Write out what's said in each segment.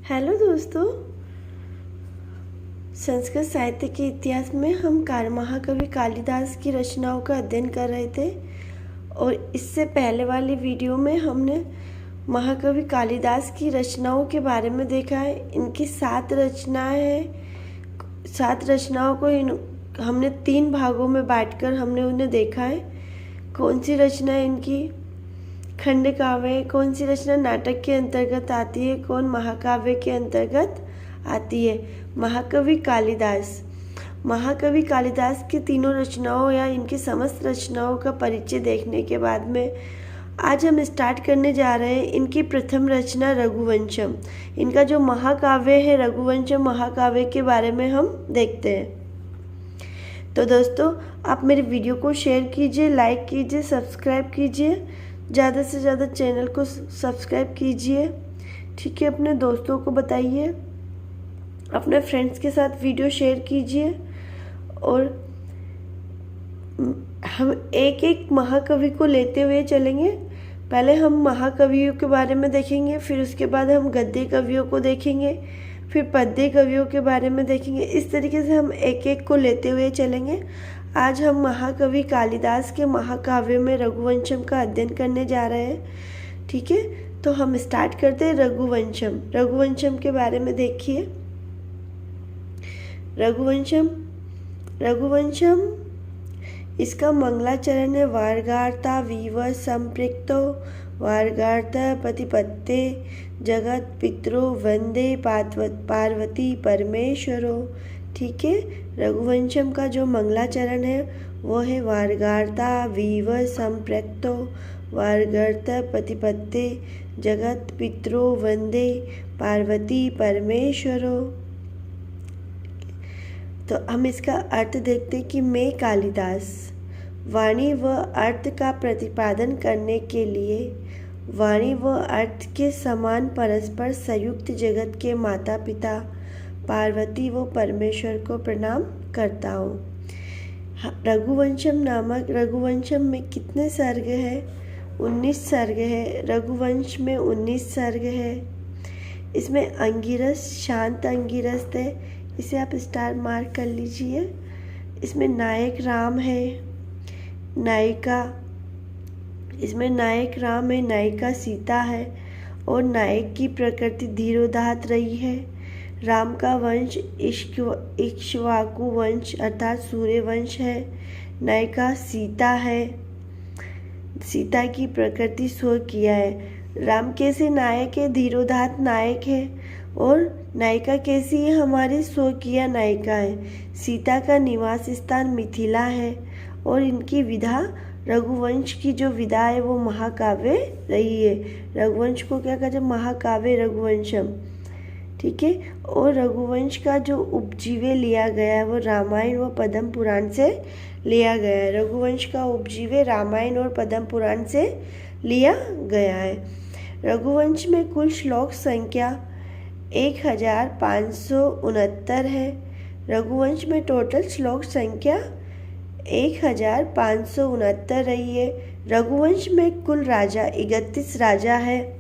Hello दोस्तों, संस्कृत साहित्य के इतिहास में हम महाकवि कालिदास की रचनाओं का अध्ययन कर रहे थे और इससे पहले वाली वीडियो में हमने महाकवि कालिदास की रचनाओं के बारे में देखा है। इनकी 7 रचनाएं हैं। 7 रचनाओं को हमने 3 भागों में बांटकर हमने उन्हें देखा है। कौन सी रचना है इनकी खंड काव्य, कौन सी रचना नाटक के अंतर्गत आती है, कौन महाकाव्य के अंतर्गत आती है। महाकवि कालिदास की तीनों रचनाओं या इनकी समस्त रचनाओं का परिचय देखने के बाद में आज हम स्टार्ट करने जा रहे हैं इनकी प्रथम रचना रघुवंशम। इनका जो महाकाव्य है रघुवंशम महाकाव्य के बारे में हम देखते हैं। तो दोस्तों, आप मेरे वीडियो को शेयर कीजिए, लाइक कीजिए, सब्सक्राइब कीजिए, ज़्यादा से ज़्यादा चैनल को सब्सक्राइब कीजिए। ठीक है, अपने दोस्तों को बताइए, अपने फ्रेंड्स के साथ वीडियो शेयर कीजिए और हम एक एक महाकवि को लेते हुए चलेंगे। पहले हम महाकवियों के बारे में देखेंगे, फिर उसके बाद हम गद्य कवियों को देखेंगे, फिर पद्य कवियों के बारे में देखेंगे। इस तरीके से हम एक एक को लेते हुए चलेंगे। आज हम महाकवि कालिदास के महाकाव्य में रघुवंशम का अध्ययन करने जा रहे हैं। ठीक है, तो हम स्टार्ट करते हैं। रघुवंशम के बारे में देखिए। रघुवंशम इसका मंगलाचरण है। वार्गार्ता वीव संपृक्तो वार्गार्ता प्रतिपत्ते जगत पितरो वंदे पार्वती परमेश्वरो। ठीक है, रघुवंशम का जो मंगलाचरण है वो है वार्गार्ता वीव संपृक्तो वार्गार्ता प्रतिपत्ते जगत पितरो वंदे पार्वती परमेश्वरो। तो हम इसका अर्थ देखते हैं कि मैं कालिदास वाणी व अर्थ का प्रतिपादन करने के लिए वाणी व अर्थ के समान परस्पर संयुक्त जगत के माता पिता पार्वती व परमेश्वर को प्रणाम करता हूँ। रघुवंशम में कितने सर्ग है? 19 सर्ग है। रघुवंश में 19 सर्ग है। इसमें अंगिरस शांत अंगिरस है, इसे आप स्टार मार्क कर लीजिए। इसमें नायक राम है, इसमें नायक राम है, नायिका सीता है और नायक की प्रकृति धीरोदात्त रही है। राम का वंश इक्ष्वाकु वंश अर्थात सूर्य वंश है। नायिका सीता है, सीता की प्रकृति स्व किया है। राम कैसे नायक है? धीरोदात्त नायक है। और नायिका कैसी है? हमारी स्वकीय नायिका है। सीता का निवास स्थान मिथिला है और इनकी विधा रघुवंश की जो विधा है वो महाकाव्य रही है। रघुवंश को क्या कहते हैं? महाकाव्य रघुवंशम। ठीक है, और रघुवंश का जो उपजीव्य लिया गया है वो रामायण व पद्म पुराण से लिया गया है। रघुवंश का उपजीव्य रामायण और पद्म पुराण से लिया गया है। रघुवंश में कुल श्लोक संख्या 1569 है। रघुवंश में टोटल श्लोक संख्या 1569 रही है। रघुवंश में कुल राजा 31 राजा है।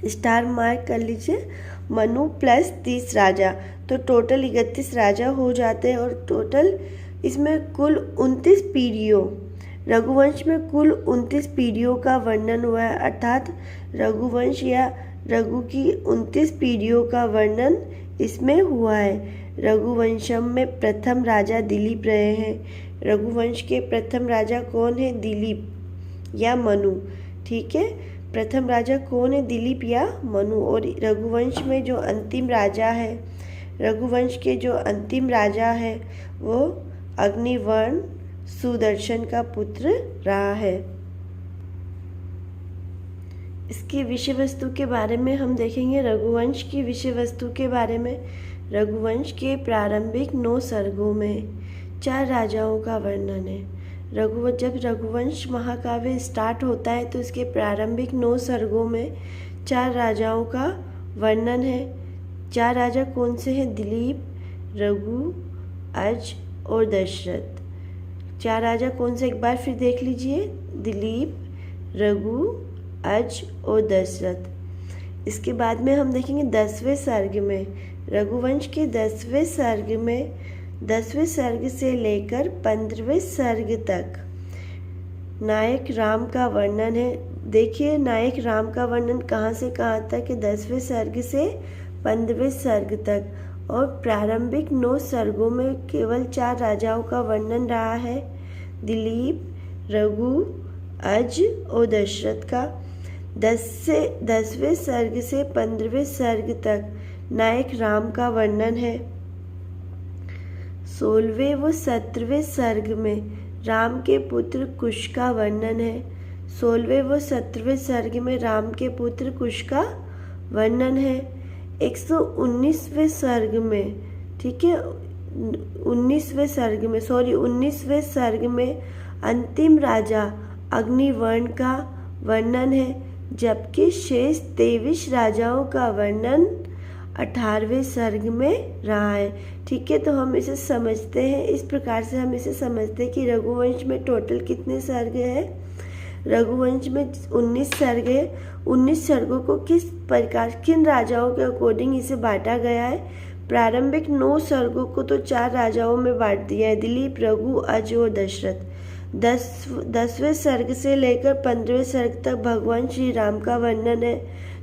स्टार मार्क कर लीजिए। मनु प्लस 30 राजा, तो टोटल 31 राजा हो जाते हैं और टोटल इसमें कुल 29 पीढ़ियों रघुवंश में कुल 29 पीढ़ियों का वर्णन हुआ है। अर्थात रघुवंश या रघु की 29 पीढ़ियों का वर्णन इसमें हुआ है। रघुवंशम में प्रथम राजा दिलीप रहे हैं। रघुवंश के प्रथम राजा कौन है? दिलीप या मनु। ठीक है, प्रथम राजा कौन है? दिलीप या मनु। और रघुवंश में जो अंतिम राजा है, रघुवंश के जो अंतिम राजा है वो अग्निवर्ण सुदर्शन का पुत्र रहा है। इसकी विषय वस्तु के बारे में हम देखेंगे। रघुवंश की विषय वस्तु के बारे में रघुवंश के प्रारंभिक 9 सर्गों में 4 राजाओं का वर्णन है। जब रघुवंश महाकाव्य स्टार्ट होता है तो इसके प्रारंभिक 9 सर्गों में 4 राजाओं का वर्णन है। 4 राजा कौन से हैं? दिलीप, रघु, अज और दशरथ। 4 राजा कौन से? एक बार फिर देख लीजिए। दिलीप, रघु, अज और दशरथ। इसके बाद में हम देखेंगे 10वें सर्ग में, रघुवंश के 10वें सर्ग में 10वें सर्ग से लेकर 15वें सर्ग तक नायक राम का वर्णन है। देखिए नायक राम का वर्णन कहाँ से कहाँ तक है, 10वें सर्ग से 15वें सर्ग तक। और प्रारंभिक 9 सर्गों में केवल 4 राजाओं का वर्णन रहा है, दिलीप, रघु, अज और दशरथ का। 10वें सर्ग से 15वें सर्ग तक नायक राम का वर्णन है। 16वें व 17वें सर्ग में राम के पुत्र कुश का वर्णन है। 16वें व 17वें सर्ग में राम के पुत्र कुश का वर्णन है। 119वें सर्ग में, ठीक है, 19वें सर्ग में अंतिम राजा अग्निवर्ण का वर्णन है, जबकि शेष 23 राजाओं का वर्णन 18वें सर्ग में रहा है। ठीक है, तो हम इसे समझते हैं, इस प्रकार से हम इसे समझते हैं कि रघुवंश में टोटल कितने सर्ग हैं। रघुवंश में 19 सर्ग है। 19 सर्गों को किस प्रकार, किन राजाओं के अकॉर्डिंग इसे बांटा गया है। प्रारंभिक 9 सर्गों को तो 4 राजाओं में बांट दिया है, दिलीप, रघु, अज और दशरथ। 10वें सर्ग से लेकर 15वें सर्ग तक भगवान श्री राम का वर्णन है,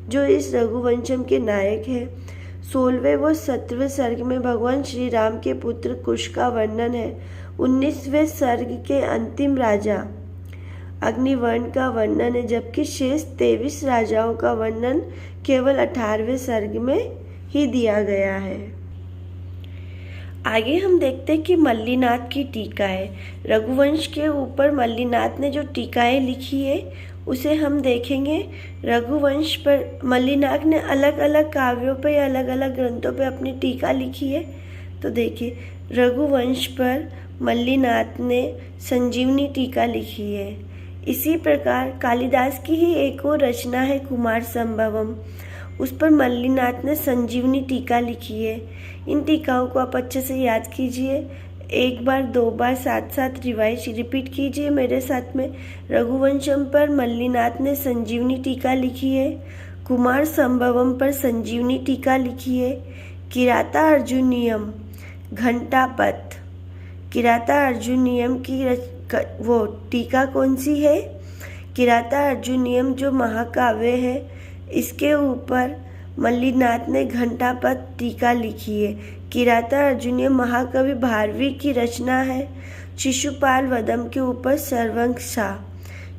जो इस रघुवंशम के नायक है। 16वें व 17वें सर्ग में भगवान श्री राम के पुत्र कुश का वर्णन है। 19वें सर्ग के अंतिम राजा अग्निवर्ण का वर्णन है, जबकि शेष 23 राजाओं का वर्णन केवल 18वें सर्ग में ही दिया गया है। आगे हम देखते हैं कि मल्लीनाथ की टीका है। रघुवंश के ऊपर मल्लीनाथ ने जो टीकाएं लिखी है उसे हम देखेंगे। रघुवंश पर मल्लीनाथ ने अलग अलग काव्यों पे, अलग अलग ग्रंथों पे अपनी टीका लिखी है। तो देखिए, रघुवंश पर मल्लीनाथ ने संजीवनी टीका लिखी है। इसी प्रकार कालिदास की ही एक और रचना है कुमार संभवम, उस पर मल्लीनाथ ने संजीवनी टीका लिखी है। इन टीकाओं को आप अच्छे से याद कीजिए, एक बार 2 बार साथ साथ रिपीट कीजिए मेरे साथ में। रघुवंशम पर मल्लीनाथ ने संजीवनी टीका लिखी है, कुमार संभवम पर संजीवनी टीका लिखी है, किराता अर्जुनियम घंटापथ, किराता अर्जुनियम की वो टीका कौन सी है, किराता अर्जुनियम जो महाकाव्य है, इसके ऊपर मल्लीनाथ ने घंटापथ टीका लिखी है। किराता अर्जुनियम महाकवि भारवी की रचना है। शिशुपाल वदम के ऊपर सर्वंक्षा,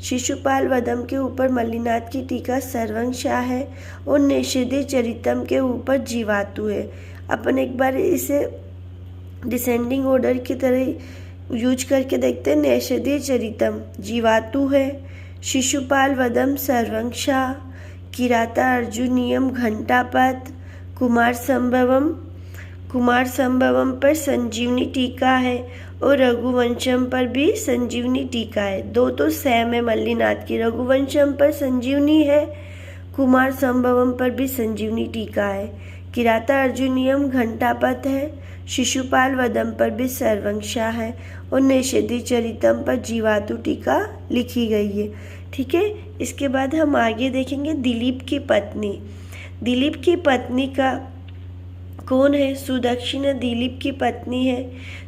शिशुपाल वदम के ऊपर मल्लीनाथ की टीका सर्वंक्षा है। और निषेधि चरितम के ऊपर जीवातु है। अपन एक बार इसे डिसेंडिंग ऑर्डर की तरह यूज करके देखते हैं। निषेधि चरितम जीवातु है, शिशुपाल वदम सर्वंक्षा, किराता अर्जुनियम घंटापथ, कुमार संभवम पर संजीवनी टीका है और रघुवंशम पर भी संजीवनी टीका है। 2 तो सेम है मल्लीनाथ की, रघुवंशम पर संजीवनी है, कुमार संभवम पर भी संजीवनी टीका है। किराता अर्जुनियम घंटापथ है, शिशुपाल वदम पर भी सर्वंक्षा है और निषेधि चरितम पर जीवातु टीका लिखी गई है। ठीक है, इसके बाद हम आगे देखेंगे दिलीप की पत्नी। दिलीप की पत्नी का कौन है, सुदक्षिणा दिलीप की पत्नी है।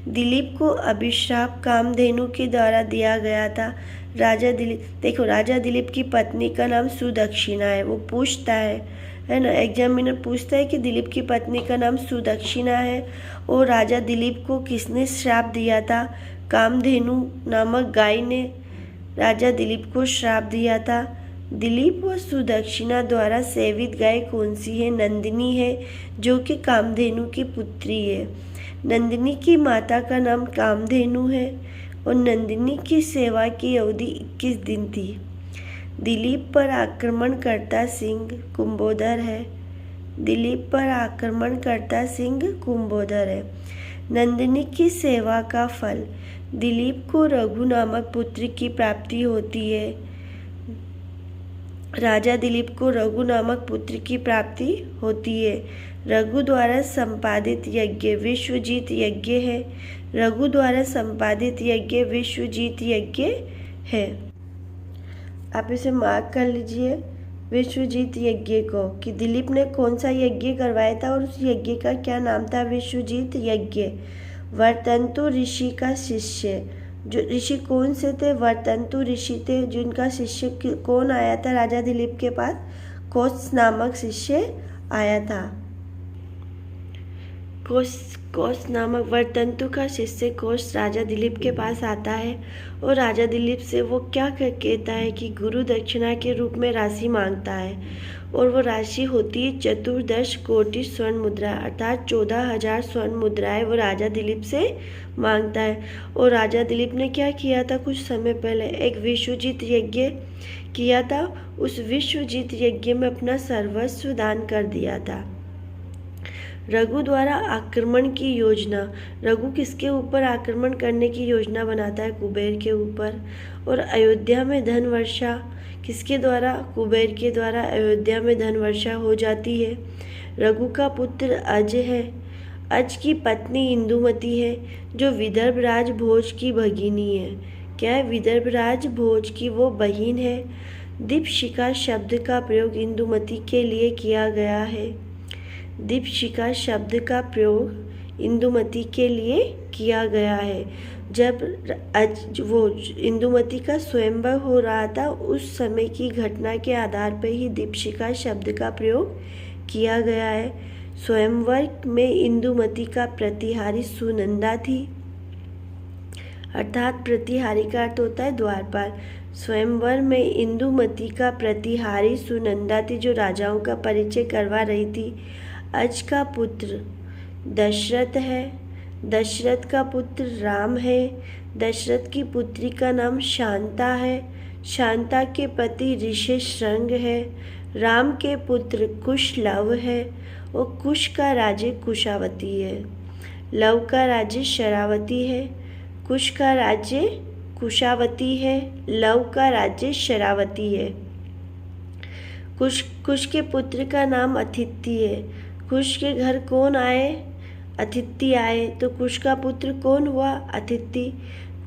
दिलीप को अभिशाप कामधेनु के द्वारा दिया गया था। राजा दिलीप, देखो राजा दिलीप की पत्नी का नाम सुदक्षिणा है। वो पूछता है ना, एग्जामिनर पूछता है कि दिलीप की पत्नी का नाम सुदक्षिणा है और राजा दिलीप को किसने श्राप दिया था। कामधेनु नामक गाय ने राजा दिलीप को श्राप दिया था। दिलीप व सुदक्षिणा द्वारा सेवित गाय कौन सी है, नंदिनी है, जो कि कामधेनु की पुत्री है। नंदिनी की माता का नाम कामधेनु है और नंदिनी की सेवा की अवधि 21 दिन थी। दिलीप पर आक्रमण करता सिंह कुंभोदर है। दिलीप पर आक्रमण करता सिंह कुंभोदर है। नंदिनी की सेवा का फल दिलीप को रघु नामक पुत्र की प्राप्ति होती है। राजा दिलीप को रघु नामक पुत्र की प्राप्ति होती है। रघु द्वारा संपादित यज्ञ विश्वजीत यज्ञ है। रघु द्वारा संपादित यज्ञ विश्वजीत यज्ञ है। आप इसे मार्क कर लीजिए। विश्वजीत यज्ञ को, कि दिलीप ने कौन सा यज्ञ करवाया था और उस यज्ञ का क्या नाम था? विश्वजीत यज्ञ। वर्तंतु ऋषि का शिष्य, जो ऋषि कौन से थे? वर्तंतु ऋषि थे, जिनका शिष्य कौन आया था राजा दिलीप के पास? कोस नामक शिष्य आया था। कोस नामक वर्तंतु का शिष्य कोस राजा दिलीप के पास आता है और राजा दिलीप से वो क्या कहता है कि गुरु दक्षिणा के रूप में राशि मांगता है, और वो राशि होती है 14 कोटि स्वर्ण मुद्रा, अर्थात 14,000 स्वर्ण मुद्राएं वो राजा दिलीप से मांगता है। और राजा दिलीप ने क्या किया था? कुछ समय पहले एक विश्वजीत यज्ञ किया था। उस विश्वजीत यज्ञ में अपना सर्वस्व दान कर दिया था। रघु द्वारा आक्रमण की योजना, रघु किसके ऊपर आक्रमण करने की योजना बनाता है? कुबेर के ऊपर। और अयोध्या में धन वर्षा किसके द्वारा? कुबेर के द्वारा अयोध्या में धन वर्षा हो जाती है। रघु का पुत्र अज है। अज की पत्नी इंदुमती है, जो विदर्भ राज भोज की भगिनी है। क्या है? विदर्भ राज भोज की वो बहन है। दीपशिखा शब्द का प्रयोग इंदुमती के लिए किया गया है। दीपशिखा शब्द का प्रयोग इंदुमती के लिए किया गया है। जब वो इंदुमती का स्वयंवर हो रहा था, उस समय की घटना के आधार पर ही दीपशिखा शब्द का प्रयोग किया गया है। स्वयंवर में इंदुमती का प्रतिहारी सुनंदा थी, अर्थात प्रतिहारी का अर्थ होता है द्वारपाल। स्वयंवर में इंदुमती का प्रतिहारी सुनंदा थी, जो राजाओं का परिचय करवा रही थी। अज का पुत्र दशरथ है। दशरथ का पुत्र राम है। दशरथ की पुत्री का नाम शांता है। शांता के पति ऋषि श्रृंग है। राम के पुत्र कुश लव है और कुश का राज्य कुशावती है। लव का राज्य शरावती है। कुश का राज्य कुशावती है। लव का राज्य शरावती है। कुश के पुत्र का नाम अथिति है। कुश के घर कौन आए? अथिति आए। तो कुश का पुत्र कौन हुआ? अथिति।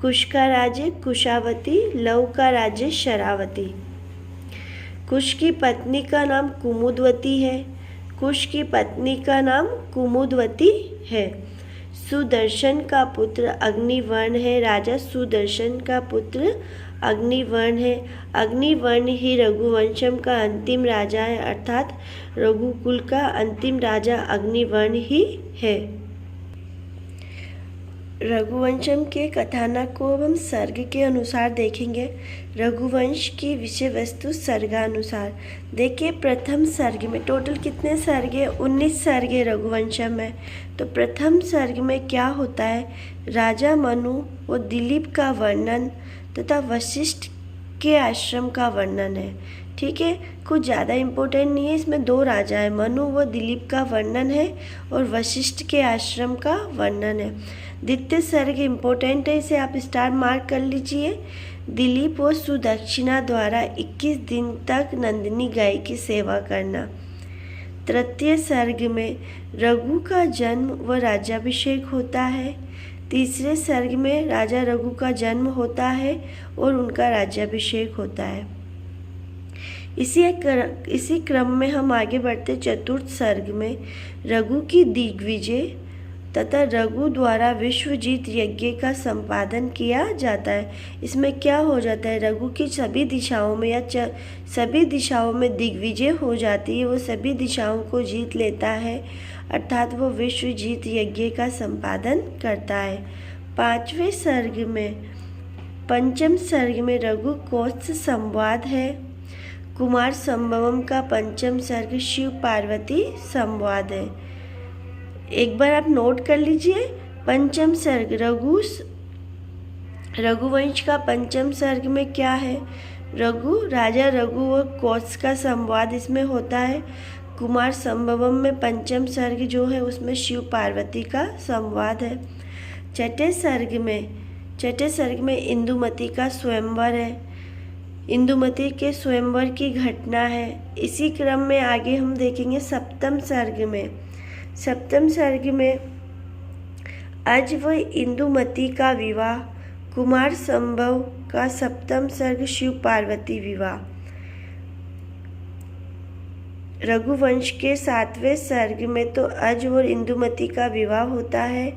कुश का राज्य कुशावती, लव का राज्य शरावती। कुश की पत्नी का नाम कुमुदवती है। कुश की पत्नी का नाम कुमुदवती है। सुदर्शन का पुत्र अग्निवर्ण है। राजा सुदर्शन का पुत्र अग्निवर्ण है। अग्निवर्ण ही रघुवंशम का अंतिम राजा है, अर्थात रघुकुल का अंतिम राजा अग्निवर्ण ही है। रघुवंशम के कथानक को अब हम सर्ग के अनुसार देखेंगे। रघुवंश की विषय वस्तु सर्गानुसार। देखिए, प्रथम सर्ग में टोटल कितने सर्ग है? 19 सर्ग है रघुवंशम में। तो प्रथम सर्ग में क्या होता है? राजा मनु व दिलीप का वर्णन तथा वशिष्ठ के आश्रम का वर्णन है। ठीक है, कुछ ज़्यादा इम्पोर्टेंट नहीं है। इसमें 2 राजा है, मनु व दिलीप का वर्णन है और वशिष्ठ के आश्रम का वर्णन है। द्वितीय सर्ग इम्पोर्टेंट है, इसे आप स्टार मार्क कर लीजिए। दिलीप व सुदक्षिणा द्वारा 21 दिन तक नंदिनी गाय की सेवा करना। तृतीय सर्ग में रघु का जन्म व राज्याभिषेक होता है। तीसरे सर्ग में राजा रघु का जन्म होता है और उनका राज्याभिषेक होता है। इसी क्रम में हम आगे बढ़ते। चतुर्थ सर्ग में रघु की दिग्विजय तथा रघु द्वारा विश्वजीत यज्ञ का संपादन किया जाता है। इसमें क्या हो जाता है? रघु की सभी दिशाओं में या सभी दिशाओं में दिग्विजय हो जाती है, वो सभी दिशाओं को जीत लेता है, अर्थात वो विश्वजीत यज्ञ का संपादन करता है। पांचवें सर्ग में पंचम सर्ग में रघु कौत्स संवाद है। कुमार संभवम का पंचम सर्ग शिव पार्वती संवाद है। एक बार आप नोट कर लीजिए। पंचम सर्ग रघुवंश का पंचम सर्ग में क्या है? राजा रघु और कौत्स का संवाद इसमें होता है। कुमार संभवम में पंचम सर्ग जो है उसमें शिव पार्वती का संवाद है। छठे सर्ग में इंदुमती का स्वयंवर है। इंदुमती के स्वयंवर की घटना है। इसी क्रम में आगे हम देखेंगे सप्तम सर्ग में अज व इंदुमती का विवाह। कुमार संभव का सप्तम सर्ग शिव पार्वती विवाह। रघुवंश के 7वें सर्ग में तो अज और इंदुमती का विवाह होता है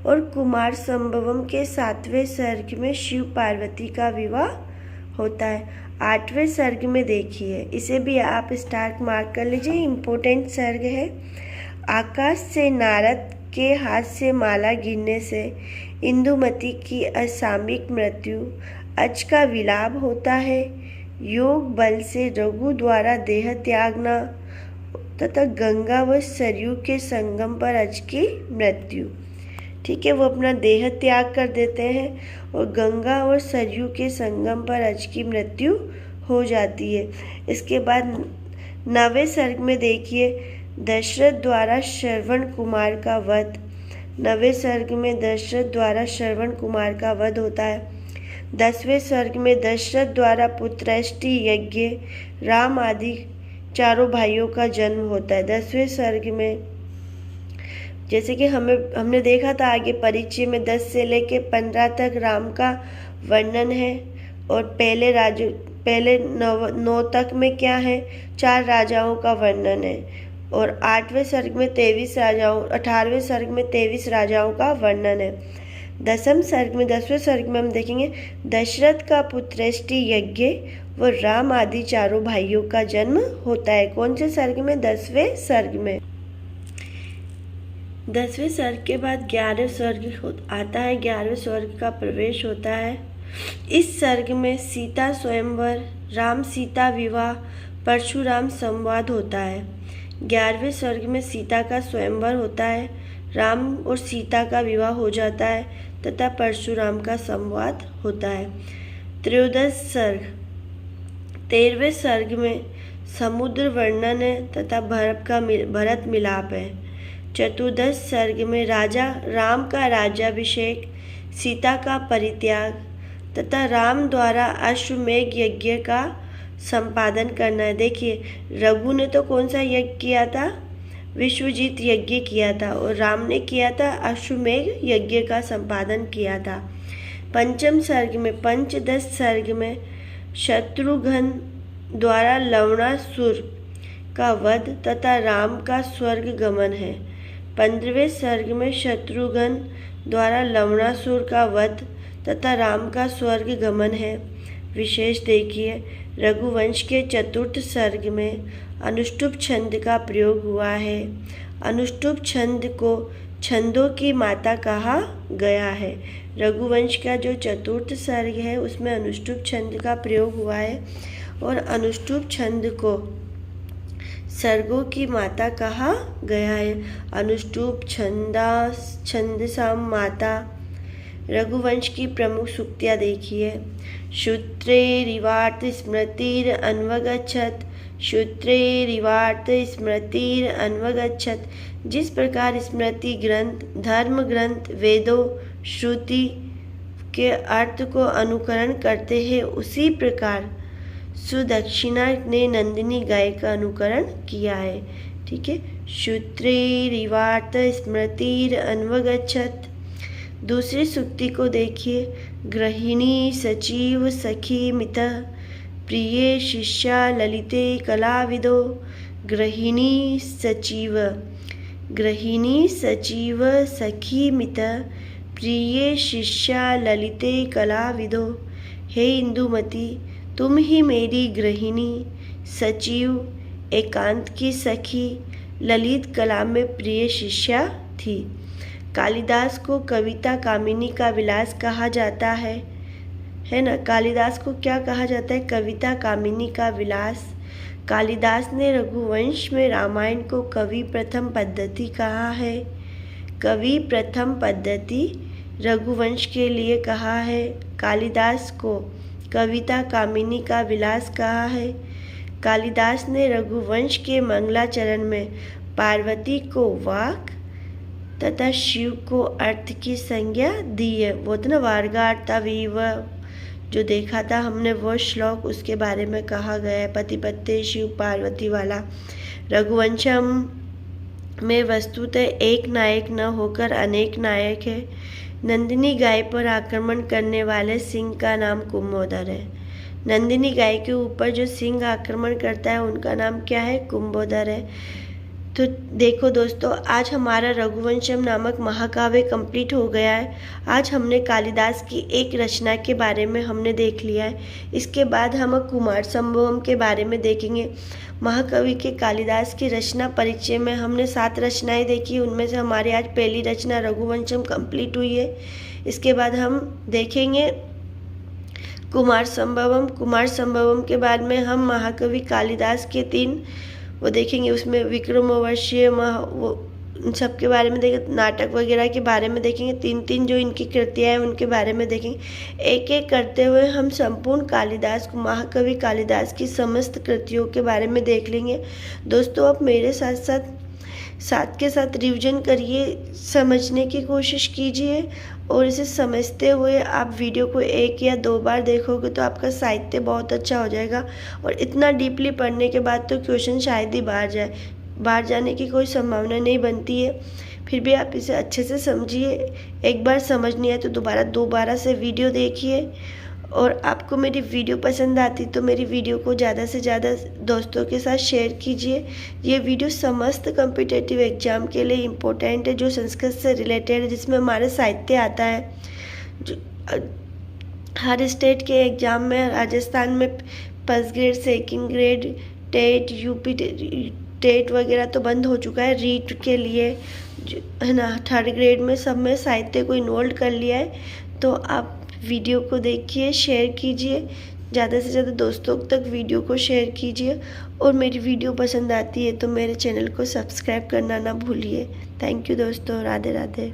और कुमार संभवम के 7वें सर्ग में शिव पार्वती का विवाह होता है। 8वें सर्ग में देखिए, इसे भी आप स्टार्ट मार्क कर लीजिए, इम्पोर्टेंट सर्ग है। आकाश से नारद के हाथ से माला गिरने से इंदुमती की असामयिक मृत्यु, अज का विलाप होता है। योग बल से रघु द्वारा देह त्यागना तथा गंगा व सरयू के संगम पर अज की मृत्यु। ठीक है, वो अपना देह त्याग कर देते हैं और गंगा और सरयू के संगम पर अज की मृत्यु हो जाती है। इसके बाद 9वें सर्ग में देखिए, दशरथ द्वारा श्रवण कुमार का वध। 9वें सर्ग में दशरथ द्वारा श्रवण कुमार का वध होता है। 10वें सर्ग में दशरथ द्वारा पुत्रष्टि यज्ञ, राम आदि चारों भाइयों का जन्म होता है। 10वें सर्ग में जैसे कि हमने देखा था आगे परिचय में 10 से लेके 15 तक राम का वर्णन है और पहले 9 तक में क्या है, 4 राजाओं का वर्णन है और 8वें सर्ग में 18वें सर्ग में 23 राजाओं का वर्णन है। 10वें सर्ग में हम देखेंगे दशरथ का पुत्रष्टि यज्ञ व राम आदि चारों भाइयों का जन्म होता है। कौन से सर्ग में? 10वें सर्ग में। 10वें सर्ग के बाद 11वें सर्ग आता है। 11वें सर्ग का प्रवेश होता है। इस सर्ग में सीता स्वयंवर, राम सीता विवाह, परशुराम संवाद होता है। 11वें सर्ग में सीता का स्वयंवर होता है, राम और सीता का विवाह हो जाता है तथा परशुराम का संवाद होता है। 13वें सर्ग 13वें सर्ग में समुद्र वर्णन है तथा भरत मिलाप है। 14वें सर्ग में राम का राज्याभिषेक, सीता का परित्याग तथा राम द्वारा अश्वमेघ यज्ञ का संपादन करना है। देखिए, रघु ने तो कौन सा यज्ञ किया था? विश्वजीत यज्ञ किया था और राम ने किया था अश्वमेघ यज्ञ का संपादन किया था। 5वें सर्ग में 15वें सर्ग में शत्रुघ्न द्वारा लवणासुर का वध तथा राम का स्वर्ग गमन है। 15वें सर्ग में शत्रुघ्न द्वारा लवणासुर का वध तथा राम का स्वर्ग गमन है। विशेष देखिए, रघुवंश के 4th सर्ग में अनुष्टुप छंद का प्रयोग हुआ है। अनुष्टुप छंद को छंदों की माता कहा गया है। रघुवंश का जो 4th सर्ग है उसमें अनुष्टुप छंद का प्रयोग हुआ है और अनुष्टुप छंद को सर्गों की माता कहा गया है। अनुष्टुप छंदसाम माता। रघुवंश की प्रमुख सूक्तियाँ देखिए। श्रुत्रेरिवार्थ स्मृतिर अन्वगच्छत, श्रुत्रेरिवार्थ स्मृतिर अन्वगच्छत। जिस प्रकार स्मृति ग्रंथ, धर्म ग्रंथ, वेदों, श्रुति के अर्थ को अनुकरण करते हैं, उसी प्रकार सुदक्षिणा ने नंदिनी गाय का अनुकरण किया है। ठीक है, श्रुत्रेरिवार्थ स्मृतिर अन्वगच्छत। दूसरी सूक्ति को देखिए। गृहिणी सचिव सखी मित, प्रिय शिष्या ललिते कलाविदो। गृहिणी सचिव सखी मित, प्रिय शिष्या ललिते कलाविदो। हे इंदुमती, तुम ही मेरी गृहिणी, सचिव एकांत की सखी, ललित कला में प्रिय शिष्या थी। कालिदास को कविता कामिनी का विलास कहा जाता है ना। कालिदास को क्या कहा जाता है? कविता कामिनी का विलास। कालिदास ने रघुवंश में रामायण को कवि प्रथम पद्धति कहा है। कवि प्रथम पद्धति रघुवंश के लिए कहा है। कालिदास को कविता कामिनी का विलास कहा है। कालिदास ने रघुवंश के मंगलाचरण में पार्वती को वाक तथा शिव को अर्थ की संज्ञा दी है। वो तो ना वार्गार्तावीव जो देखा था हमने, वो श्लोक उसके बारे में कहा गया है, पति पत्नी शिव पार्वती वाला। रघुवंशम में वस्तुतः एक नायक न होकर अनेक नायक है। नंदिनी गाय पर आक्रमण करने वाले सिंह का नाम कुम्भोदर है। नंदिनी गाय के ऊपर जो सिंह आक्रमण करता है उनका नाम क्या है? कुंभोदर है। तो देखो दोस्तों, आज हमारा रघुवंशम नामक महाकाव्य कंप्लीट हो गया है। आज हमने कालिदास की एक रचना के बारे में हमने देख लिया है। इसके बाद हम कुमार संभवम के बारे में देखेंगे। महाकवि के कालिदास की रचना परिचय में हमने 7 रचनाएं देखी। उनमें से हमारी आज पहली रचना रघुवंशम कंप्लीट हुई है। इसके बाद हम देखेंगे कुमार संभवम। कुमार संभवम के बाद में हम महाकवि कालिदास के 3 वो देखेंगे। उसमें विक्रमोर्वशीय वो सबके बारे में देखेंगे, नाटक वगैरह के बारे में देखेंगे। 3 जो इनकी कृतियाँ हैं उनके बारे में देखेंगे। एक एक करते हुए हम संपूर्ण कालिदास को, महाकवि कालिदास की समस्त कृतियों के बारे में देख लेंगे। दोस्तों, आप मेरे साथ के साथ रिवीजन करिए, समझने की कोशिश कीजिए और इसे समझते हुए आप वीडियो को 1 या 2 बार देखोगे तो आपका साहित्य बहुत अच्छा हो जाएगा। और इतना डीपली पढ़ने के बाद तो क्वेश्चन शायद ही बाहर जाने की कोई संभावना नहीं बनती है। फिर भी आप इसे अच्छे से समझिए। एक बार समझ नहीं आए तो दोबारा से वीडियो देखिए। और आपको मेरी वीडियो पसंद आती तो मेरी वीडियो को ज़्यादा से ज़्यादा दोस्तों के साथ शेयर कीजिए। ये वीडियो समस्त कॉम्पिटिटिव एग्जाम के लिए इम्पोर्टेंट है, जो संस्कृत से रिलेटेड है, जिसमें हमारा साहित्य आता है। जो हर स्टेट के एग्ज़ाम में, राजस्थान में first grade, second grade, TET, UP TET वगैरह तो बंद हो चुका है। रीट के लिए है ना, 3rd ग्रेड में सब में साहित्य को इन्वॉल्व कर लिया है। तो आप वीडियो को देखिए, शेयर कीजिए, ज़्यादा से ज़्यादा दोस्तों तक वीडियो को शेयर कीजिए। और मेरी वीडियो पसंद आती है तो मेरे चैनल को सब्सक्राइब करना ना भूलिए। थैंक यू दोस्तों, राधे राधे।